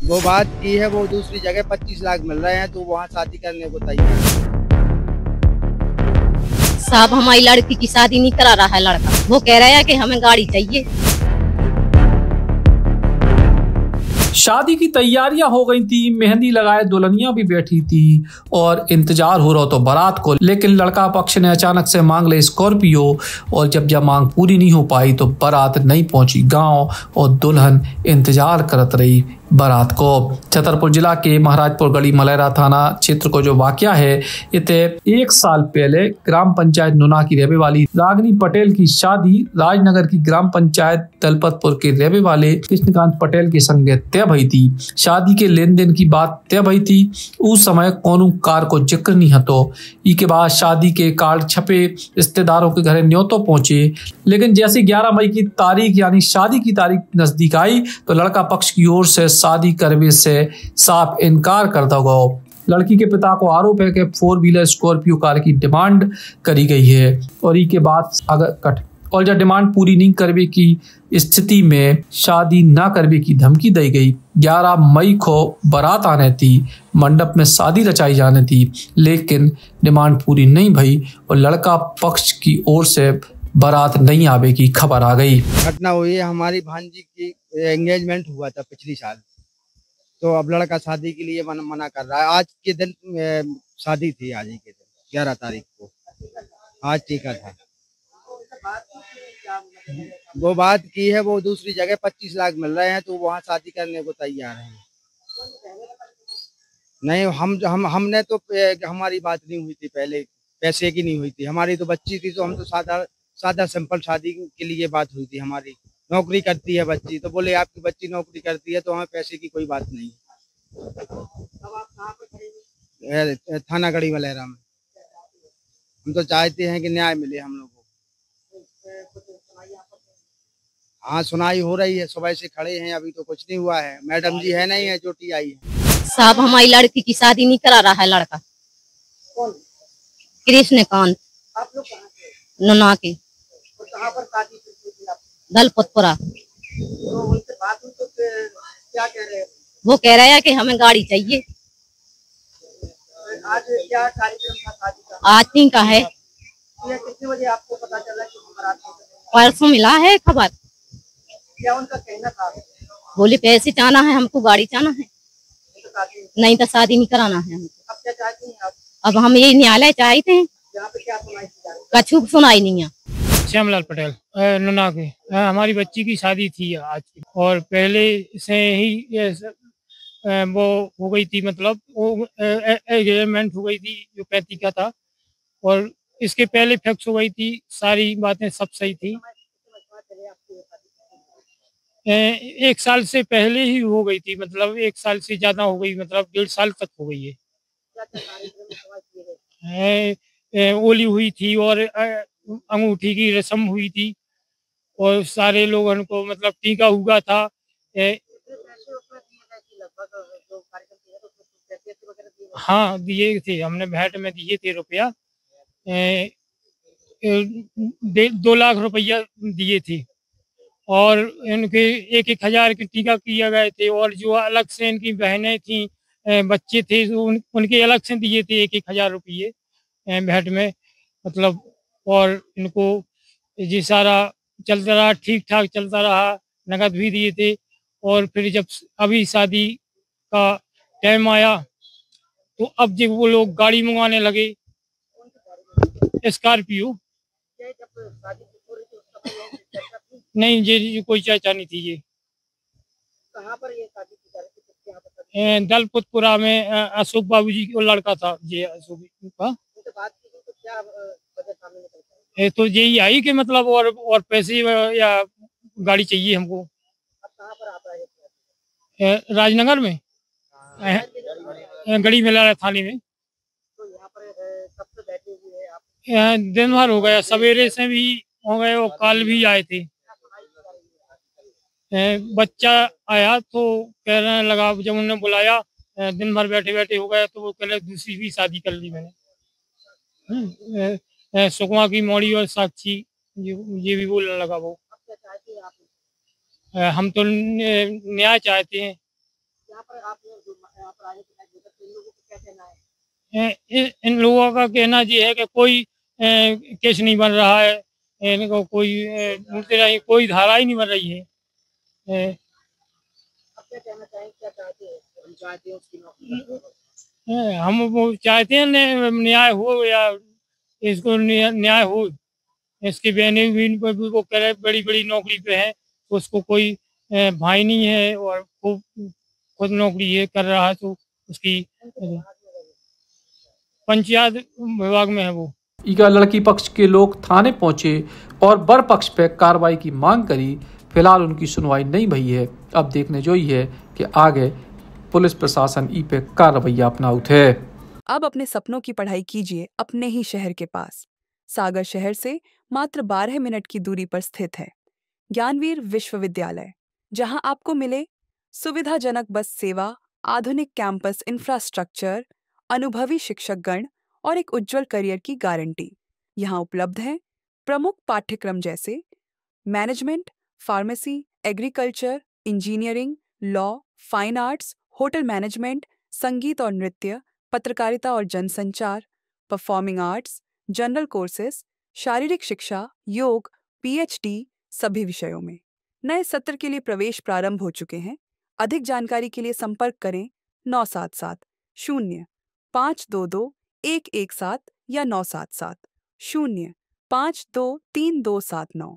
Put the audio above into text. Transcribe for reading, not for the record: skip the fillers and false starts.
वो बात की है, वो दूसरी जगह 25 लाख मिल रहे हैं तो वहाँ शादी करने को तैयार है। साहब हमारी लड़की की शादी नहीं करा रहा है लड़का। वो कह रहा है कि हमें गाड़ी चाहिए। शादी की तैयारियां हो गई थी, मेहंदी लगाए दुल्हनिया भी बैठी थी और इंतजार हो रहा तो बारात को। लेकिन लड़का पक्ष ने अचानक से मांग ले स्कॉर्पियो और जब मांग पूरी नहीं हो पाई तो बारात नहीं पहुंची गांव और दुल्हन इंतजार करत रही बारात को। छतरपुर जिला के महाराजपुर गढ़ी मलेरा थाना क्षेत्र को जो वाकया है, इते 1 साल पहले ग्राम पंचायत नुना की रहने वाली रागनी पटेल की शादी राजनगर की ग्राम पंचायत दलपतपुर के रहने वाले कृष्णकांत पटेल के संग तय भई थी। शादी के लेन देन की बात तय भई थी। उस समय कोनो कार को जिक्र नहीं हतो। के बाद शादी के कार्ड छपे, रिश्तेदारों के घर न्योतो पहुंचे। लेकिन जैसे 11 मई की तारीख यानी शादी की तारीख नजदीक आई तो लड़का पक्ष की ओर से शादी करने से साफ इनकार करता गया। लड़की के पिता को आरोप है कि 4 व्हीलर स्कॉर्पियो कार की डिमांड करी गई है और के बाद अगर कट और जब डिमांड पूरी नहीं करने की स्थिति में शादी ना करने की धमकी दी गई। 11 मई को बारात आने थी, मंडप में शादी रचाई जाने थी, लेकिन डिमांड पूरी नहीं भई और लड़का पक्ष की ओर से बारात नहीं आवे की खबर आ गई। घटना हुई है, हमारी भांजी की एंगेजमेंट हुआ था पिछली साल, तो अब लड़का शादी के लिए मना कर रहा है। आज के दिन शादी थी, आज ही के दिन 11 तारीख को आज टीका था। वो बात की है, वो दूसरी जगह 25 लाख मिल रहे हैं तो वहाँ शादी करने को तैयार है। नहीं, हमने तो हमारी बात नहीं हुई थी, पहले पैसे की नहीं हुई थी, हमारी तो बच्ची थी, तो हम तो सादा सिंपल शादी के लिए बात हुई थी। हमारी नौकरी करती है बच्ची, तो बोले आपकी बच्ची नौकरी करती है तो हमें पैसे की कोई बात नहीं। थाना गढ़ी मलेरा में हम तो चाहते हैं कि न्याय मिले हम लोग को। हाँ, सुनाई हो रही है, सुबह से खड़े हैं, अभी तो कुछ नहीं हुआ है। मैडम जी है नहीं है जो आई है। साहब हमारी लड़की की शादी नहीं करा रहा है लड़का। कौन? कृष्णकांत। आप लोग कहाँ से? नुना की। और कहाँ पर शादी थी आप? दलपतपुरा। तो उनसे बात हुई तो क्या कह रहे हैं? वो कह रहा है कि हमें गाड़ी चाहिए। आज क्या कार्यक्रम था शादी का? आज दिन का है। कितने बजे आपको पता चला कि बारात है? परसों मिला है खबर। क्या उनका कहना था? बोले पैसे चाहना है, हमको गाड़ी चाहना है, नहीं तो शादी नहीं कराना है हमको। अब क्या चाहती हैं आप? अब हम ये न्यायालय चाहते हैं। यहाँ पे क्या सुनाई थी? कछु सुनाई नहीं है। श्यामलाल पटेल नुना के। हमारी बच्ची की शादी थी आज और पहले से ही वो हो गई थी, मतलब वो एंगेजमेंट हो गई थी जो 35 का था और इसके पहले फिक्स हो गई थी। सारी बातें सब सही थी। 1 साल से पहले ही हो गई थी, मतलब 1 साल से ज्यादा हो गई, मतलब 1.5 साल तक हो गई है। ओली हुई थी और अंगूठी की रस्म हुई थी और सारे लोगों को मतलब टीका हुआ था। हाँ दिए थे, हमने भेंट में दिए थे रुपया। 2 लाख रुपया दिए थे और इनके 1-1 हजार के टीका किया गए थे और जो अलग से इनकी बहनें थी, बच्चे थे, उनके अलग से दिए थे 1-1 हजार रुपये भेंट में, मतलब। और इनको ये सारा चलता रहा, ठीक ठाक चलता रहा, नगद भी दिए थे। और फिर जब अभी शादी का टाइम आया तो अब जब वो लोग गाड़ी मंगाने लगे, स्कॉर्पियो। नहीं, ये कोई चर्चा नहीं थी। ये कहाँ पर ये शादी की? दलपतपुरा में अशोक बाबू जी को लड़का था, ये अशोक का। बात की तो क्या वजह सामने निकलता है? तो यही आई कि मतलब और पैसे या गाड़ी चाहिए हमको। अब कहाँ पर आप रहे? राजनगर में गढ़ी मेला थाने में। तो यहाँ पर कब से बैठे हुए हैं आप? दिन भर हो गया, सवेरे से भी हो गए और कल भी आए थे। बच्चा आया तो कहने लगा, जब उन्होंने बुलाया दिन भर बैठे बैठे हो गया तो वो कहने दूसरी भी शादी कर ली मैंने। सुकमा की मौड़ी और साक्षी, ये भी बोलने लगा वो। अब क्या चाहते हैं आप? हम तो न्याय चाहते हैं। यहाँ पर आप जो यहाँ पर आए थे तो इन लोगों को क्या कहना है? इन लोगों का कहना ये है कि कोई केस नहीं बन रहा है, इनको कोई कोई धारा ही नहीं बन रही है। आप क्या कहना चाहेंगे, क्या चाहते हैं? हम चाहते हैं उसकी नौकरी। हम वो चाहते हैं न्याय हो, या इसको न्याय हो। इसके बेनिफिट पर भी वो कह रहे बड़ी बड़ी नौकरी पे है, तो उसको कोई भाई नहीं है और खुद नौकरी ये कर रहा है, तो उसकी पंचायत विभाग में है वो। ईगा लड़की पक्ष के लोग थाने पहुंचे और बर पक्ष पे कार्रवाई की मांग करी। फिलहाल उनकी सुनवाई नहीं भई है। अब देखने जो ही है कि आगे पुलिस प्रशासन ई पे कार्रवाई अपनाउत है। अब अपने सपनों की पढ़ाई कीजिए अपने ही शहर के पास। सागर शहर से मात्र 12 मिनट की दूरी पर स्थित है ज्ञानवीर विश्वविद्यालय, जहां आपको मिले सुविधाजनक बस सेवा, आधुनिक कैंपस इंफ्रास्ट्रक्चर, अनुभवी शिक्षकगण और एक उज्जवल करियर की गारंटी। यहाँ उपलब्ध है प्रमुख पाठ्यक्रम जैसे management, pharmacy, agriculture, engineering, law, fine arts, hotel management, संगीत और नृत्य, पत्रकारिता और जनसंचार, परफॉर्मिंग आर्ट्स, जनरल कोर्सेज, शारीरिक शिक्षा, योग, पीएचडी सभी विषयों में। नए सत्र के लिए प्रवेश प्रारंभ हो चुके हैं। अधिक जानकारी के लिए संपर्क करें 977 0 522 117 या 977 0 523 279।